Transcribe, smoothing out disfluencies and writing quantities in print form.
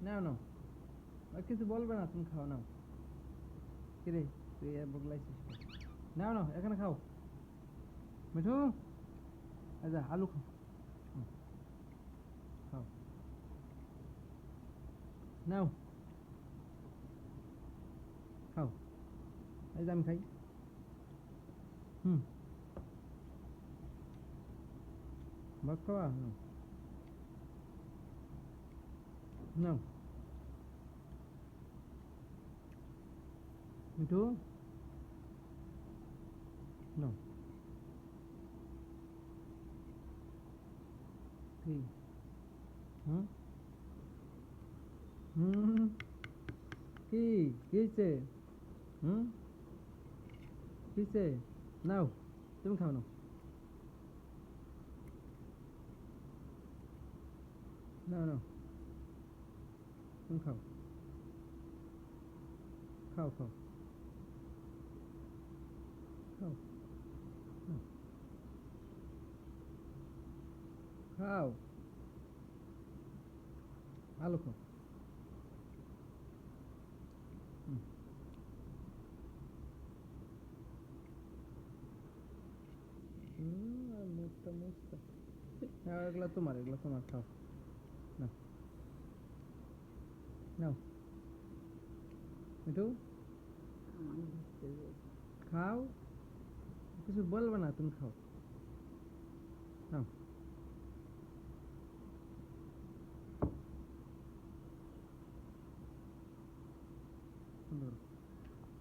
নাও নাও, আর কিছু বলবে না, তুমি খাও নাও। কিরে, তুই আর বগলাইছিস কেন? নাও নাও, এখানে খাও। মিঠু, আচ্ছা আলু খাও। হুম, খাও, নাও খাও। এই যে আমি খাই। হুম, ভাত খাওয়া নাও। নাও মিঠু, নাও। কি? হুম হুম, কি কি হয়েছে? হুম, কি হয়েছে? নাও, তুমি খাও নাও। নাও নাও, তুমি খাও। খাও খাও খাও। নাও, খাও, আলু খাও। হুম, আর মুখটা মুখটা। হ্যাঁ, এগুলো তোমার, এগুলো তোমার, খাও। নাও নাও মিঠু, খাও, কিছু বলবে না, তুমি খাও। নাও।